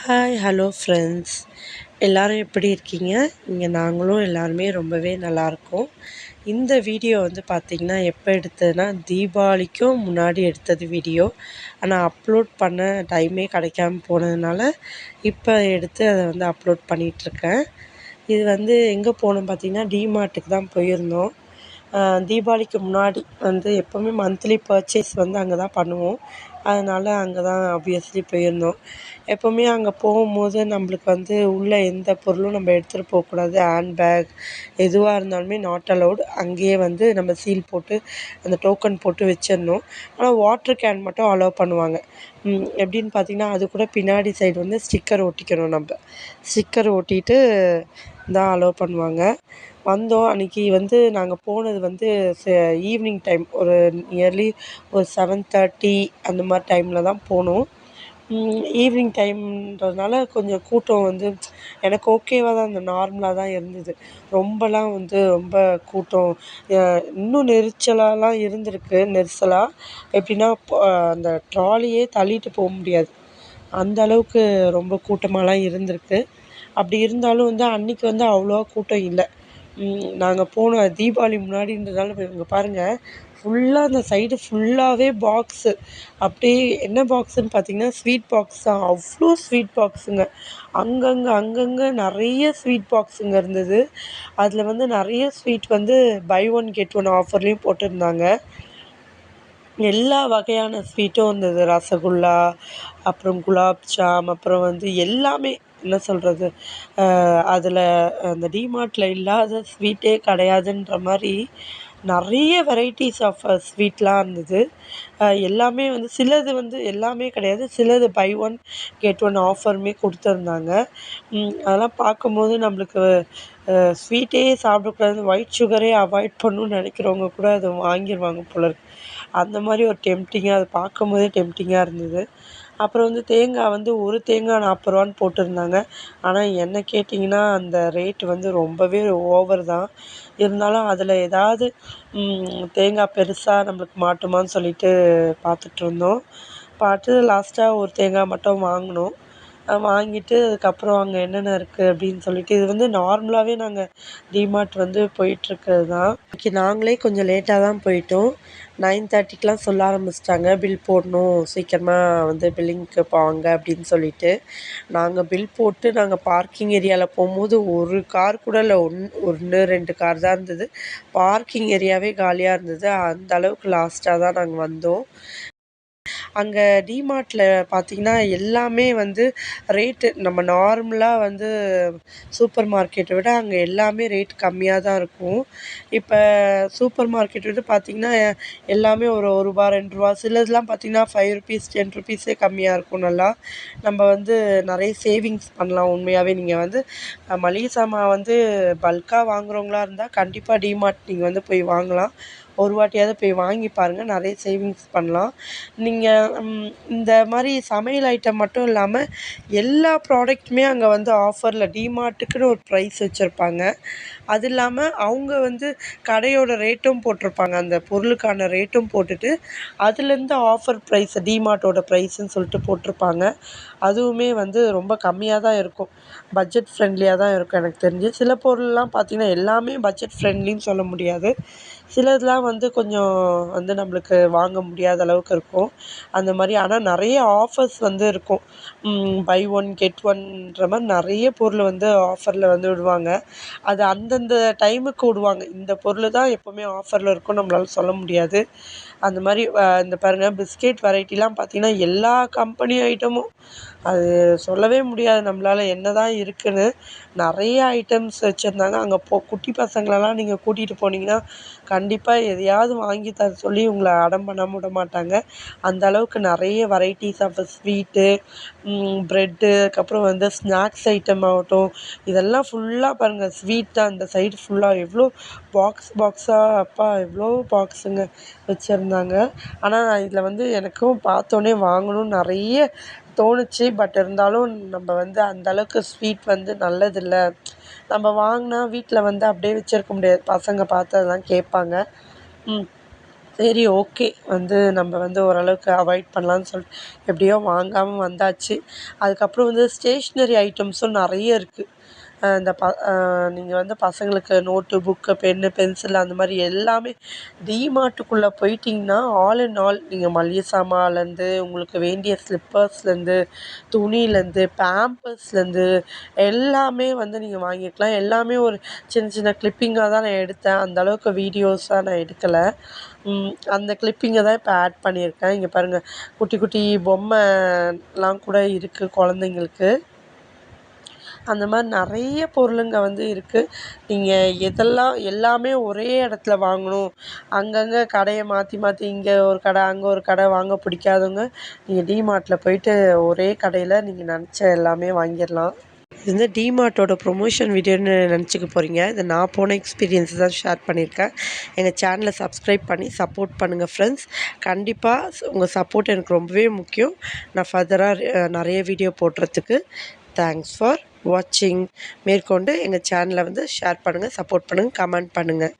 Hi hello friends, எல்லோரும் எப்படி இருக்கீங்க? இங்கே நாங்களும் எல்லாருமே ரொம்பவே நல்லாயிருக்கோம். இந்த வீடியோ வந்து பார்த்திங்கன்னா எப்போ எடுத்ததுன்னா தீபாவளிக்கும் முன்னாடி எடுத்தது வீடியோ. ஆனால் அப்லோட் பண்ண டைமே கிடைக்காம போனதுனால இப்போ எடுத்து அதை வந்து அப்லோட் பண்ணிகிட்ருக்கேன். இது வந்து எங்கே போனோம் பார்த்திங்கன்னா டிமார்ட்டுக்கு தான் போயிருந்தோம். தீபாவளிக்கு முன்னாடி வந்து எப்போவுமே மந்த்லி பர்ச்சேஸ் வந்து அங்கே தான் பண்ணுவோம். அதனால் அங்கே தான் ஆப்வியஸ்லி போயிருந்தோம். எப்போவுமே அங்கே போகும்போது நம்மளுக்கு வந்து உள்ளே எந்த பொருளும் நம்ம எடுத்துகிட்டு போகக்கூடாது. ஹேண்ட்பேக் எதுவாக இருந்தாலுமே நாட் அலவுட். அங்கேயே வந்து நம்ம சீல் போட்டு அந்த டோக்கன் போட்டு வச்சிடணும். ஆனால் வாட்டர் கேன் மட்டும் அலோவ் பண்ணுவாங்க. எப்படின்னு பார்த்திங்கன்னா அது கூட பின்னாடி சைடு வந்து ஸ்டிக்கர் ஒட்டிக்கணும். நம்ம ஸ்டிக்கர் ஒட்டிட்டு தான் அலோவ் பண்ணுவாங்க. வந்தோம். அன்றைக்கி வந்து நாங்கள் போனது வந்து ஈவினிங் டைம் ஒரு நியர்லி ஒரு 7:30 அந்த மாதிரி டைமில் தான் போனோம். ஈவினிங் டைம்ன்றதுனால கொஞ்சம் கூட்டம் வந்து எனக்கு ஓகேவாக தான் இருந்தது, நார்மலாக தான் இருந்தது. ரொம்பலாம் வந்து ரொம்ப கூட்டம் இன்னும் நெரிசலாலாம் இருந்திருக்கு. நெரிசலாக எப்படின்னா அந்த ட்ராலியே தள்ளிட்டு போக முடியாது, அந்த அளவுக்கு ரொம்ப கூட்டமாலாம் இருந்திருக்கு. அப்படி இருந்தாலும் வந்து அன்றைக்கி வந்து அவ்வளோவா கூட்டம் இல்லை. நாங்கள் போன தீபாவளி முன்னாடின்றதால இங்கே பாருங்கள், ஃபுல்லாக அந்த சைடு ஃபுல்லாகவே பாக்ஸு. அப்படியே என்ன பாக்ஸுன்னு பார்த்தீங்கன்னா ஸ்வீட் பாக்ஸ் தான். அவ்வளோ ஸ்வீட் பாக்ஸுங்க. அங்கங்கே நிறைய ஸ்வீட் பாக்ஸுங்க இருந்தது. அதில் வந்து நிறைய ஸ்வீட் வந்து பை ஒன் கெட் ஒன் ஆஃபர்லேயும் போட்டிருந்தாங்க. எல்லா வகையான ஸ்வீட்டும் இருந்தது. ரசகுல்லா, அப்புறம் குலாப் ஜாம், அப்புறம் வந்து எல்லாமே என்ன சொல்கிறது, அதில் அந்த டிமார்ட்டில் இல்லாத ஸ்வீட்டே கிடையாதுன்ற மாதிரி நிறைய வெரைட்டிஸ் ஆஃப் ஸ்வீட்லாம் இருந்தது. எல்லாமே வந்து சிலது வந்து எல்லாமே கிடையாது, சிலது பை ஒன் கெட் ஒன் ஆஃபருமே கொடுத்துருந்தாங்க. அதெல்லாம் பார்க்கும்போது நம்மளுக்கு ஸ்வீட்டே சாப்பிடக்கூடாது, ஒயிட் சுகரே அவாய்ட் பண்ணணும்னு நினைக்கிறவங்க கூட அதை வாங்கிடுவாங்க போல இருக்கு. அந்த மாதிரி ஒரு டெம்ப்டிங்காக அதை பார்க்கும்போதே டெம்ப்டிங்காக இருந்தது. அப்புறம் வந்து தேங்காய் வந்து ஒரு தேங்காய் 40 ரூபான்னு போட்டிருந்தாங்க. ஆனால் என்ன கேட்டிங்கன்னா அந்த ரேட்டு வந்து ரொம்பவே ஓவர் தான். இருந்தாலும் அதில் ஏதாவது தேங்காய் பெருசாக நம்மளுக்கு மாட்டுமான்னு சொல்லிட்டு பார்த்துட்ருந்தோம். பார்த்து லாஸ்ட்டாக ஒரு தேங்காய் மட்டும் வாங்கினோம். வாங்கிட்டு அதுக்கப்புறம் அங்கே என்னென்ன இருக்குது அப்படின்னு சொல்லிட்டு, இது வந்து நார்மலாகவே நாங்கள் டிமார்ட் வந்து போயிட்டுருக்கிறது தான். இன்றைக்கி நாங்களே கொஞ்சம் லேட்டாக தான் போயிட்டோம். 9:30க்கெலாம் சொல்ல ஆரம்பிச்சிட்டாங்க, பில் போடணும் சீக்கிரமாக வந்து பில்லிங்க்கு வாங்க அப்படின்னு சொல்லிட்டு. நாங்கள் பில் போட்டு நாங்கள் பார்க்கிங் ஏரியாவில் போகும்போது ஒரு கார் கூட இல்லை, 1 2 கார் தான் இருந்தது. பார்க்கிங் ஏரியாவே காலியாக இருந்தது. அந்த அளவுக்கு லாஸ்ட்டாக தான் நாங்கள் வந்தோம். அங்கே டிமார்ட்டில் பார்த்திங்கன்னா எல்லாமே வந்து ரேட்டு நம்ம நார்மலாக வந்து சூப்பர் மார்க்கெட்டை விட அங்கே எல்லாமே ரேட் கம்மியாக தான் இருக்கும். இப்போ சூப்பர் மார்க்கெட் வந்து பார்த்திங்கன்னா எல்லாமே ஒரு ரூபா 2 ரூபா, சிலதுலாம் பார்த்திங்கன்னா 5 ருபீஸ் 10 ருபீஸே கம்மியாக இருக்கும். நல்லா நம்ம வந்து நிறைய சேவிங்ஸ் பண்ணலாம். உண்மையாகவே நீங்கள் வந்து மளிகை சாமான் வந்து பல்காக வாங்குறவங்களா இருந்தால் கண்டிப்பாக டிமார்ட் நீங்கள் வந்து போய் வாங்கலாம். ஒரு வாட்டியாவது போய் வாங்கி பாருங்கள், நிறைய சேவிங்ஸ் பண்ணலாம். நீங்கள் இந்த மாதிரி சமையல் ஐட்டம் மட்டும் இல்லாமல் எல்லா ப்ராடக்ட்டுமே அங்கே வந்து ஆஃபரில் டிமார்ட்டுக்குன்னு ஒரு ப்ரைஸ் வச்சுருப்பாங்க. அது இல்லாமல் அவங்க வந்து கடையோட ரேட்டும் போட்டிருப்பாங்க, அந்த பொருளுக்கான ரேட்டும் போட்டுட்டு அதுலேருந்து ஆஃபர் ப்ரைஸ் டிமார்ட்டோட ப்ரைஸுன்னு சொல்லிட்டு போட்டிருப்பாங்க. அதுவுமே வந்து ரொம்ப கம்மியாக தான் இருக்கும், பட்ஜெட் ஃப்ரெண்ட்லியாக தான் இருக்கும் எனக்கு தெரிஞ்சு. சில பொருள்லாம் பார்த்திங்கன்னா எல்லாமே பட்ஜெட் ஃப்ரெண்ட்லின்னு சொல்ல முடியாது. சிலதெலாம் வந்து கொஞ்சம் வந்து நம்மளுக்கு வாங்க முடியாத அளவுக்கு இருக்கும் அந்த மாதிரி. ஆனால் நிறைய ஆஃபர்ஸ் வந்து இருக்கும். பை ஒன் கெட் ஒன்ன்ற மாதிரி நிறைய பொருள் வந்து ஆஃபரில் வந்து விடுவாங்க. அது அந்தந்த டைமுக்கு விடுவாங்க. இந்த பொருள் தான் எப்போவுமே ஆஃபரில் இருக்கும்னு நம்மளால சொல்ல முடியாது. அந்த மாதிரி இந்த பாருங்கள், பிஸ்கெட் வெரைட்டிலாம் பார்த்திங்கன்னா எல்லா கம்பெனி ஐட்டமும் அது சொல்லவே முடியாது நம்மளால் என்ன தான் இருக்குதுன்னு. நிறைய ஐட்டம்ஸ் வச்சுருந்தாங்க. அங்கே குட்டி பசங்களெல்லாம் நீங்கள் கூட்டிகிட்டு போனீங்கன்னா கண்டிப்பாக எதையாவது வாங்கி தர சொல்லி உங்களை அடம் பண்ணாமல் விட மாட்டாங்க. அந்த அளவுக்கு நிறைய வெரைட்டிஸ் ஆஃப் ஸ்வீட்டு, ப்ரெட்டு, அதுக்கப்புறம் வந்து ஸ்நாக்ஸ் ஐட்டம் ஆகட்டும், இதெல்லாம் ஃபுல்லாக பாருங்கள் ஸ்வீட் தான். இந்த சைடு ஃபுல்லாக எவ்வளோ பாக்ஸாக, அப்பா எவ்வளோ பாக்ஸுங்க வச்சுருந்தாங்க. ஆனால் நான் இதில் வந்து எனக்கும் பார்த்தோன்னே வாங்கணும்னு நிறைய தோணுச்சு. பட் இருந்தாலும் நம்ம வந்து அந்தளவுக்கு ஸ்வீட் வந்து நல்லதில்ல, நம்ம வாங்கினா வீட்டில் வந்து அப்படியே வச்சுருக்க முடியாது, பசங்க பார்த்து அதெல்லாம் கேட்பாங்க. சரி ஓகே. நம்ம ஓரளவுக்கு அவாய்ட் பண்ணலான்னு சொல்லிட்டு எப்படியோ வாங்காம வந்தாச்சு. அதுக்கப்புறம் ஸ்டேஷ்னரி ஐட்டம்ஸும் நெறைய இருக்குது. இந்த நீங்க பசங்களுக்கு நோட்டு, புக்கு, பென்னு, பென்சில் அந்த மாரி எல்லாமே டிமார்ட்டுக்குள்ளே போயிட்டிங்கன்னா, ஆல் இன் ஆல் நீங்க மளிகை சாமான்லேருந்து, உங்களுக்கு வேண்டிய ஸ்லிப்பர்ஸ்லேருந்து, துணியிலேருந்து, பேம்பர்ஸ்லேருந்து எல்லாமே நீங்க வாங்கிக்கலாம். எல்லாமே ஒரு சின்ன சின்ன கிளிப்பிங்கா தான் நான் எடுத்தேன். அந்த அளவுக்கு வீடியோஸா நான் எடுக்கல. அந்த கிளிப்பிங்கை தான் இப்போ ஆட் பண்ணியிருக்கேன். இங்கே பாருங்கள், குட்டி குட்டி பொம்மைலாம் கூட இருக்குது குழந்தைங்களுக்கு. அந்த மாதிரி நிறைய பொருளுங்க இருக்குது. நீங்கள் எல்லாமே ஒரே இடத்துல வாங்கணும், அங்கங்கே கடையை மாற்றி மாற்றி இங்கே ஒரு கடை அங்கே ஒரு கடை வாங்க பிடிக்காதவங்க, நீங்கள் டிமார்ட்டில் போயிட்டு ஒரே கடையில் நீங்கள் நினச்ச எல்லாமே வாங்கிடலாம். இது டிமார்ட்டோட ப்ரொமோஷன் வீடியோன்னு நினச்சிக்க போகிறீங்க. இது நான் போன எக்ஸ்பீரியன்ஸ் தான் ஷேர் பண்ணியிருக்கேன். எங்கள் சேனலை சப்ஸ்கிரைப் பண்ணி சப்போர்ட் பண்ணுங்கள் ஃப்ரெண்ட்ஸ். கண்டிப்பாக உங்கள் சப்போர்ட் எனக்கு ரொம்பவே முக்கியம். நான் ஃபர்தராக நிறைய வீடியோ போடுறதுக்கு. தேங்க்ஸ் ஃபார் வாட்சிங். மேற்கொண்டு எங்கள் சேனலை ஷேர் பண்ணுங்கள், சப்போர்ட் பண்ணுங்கள், கமெண்ட் பண்ணுங்கள்.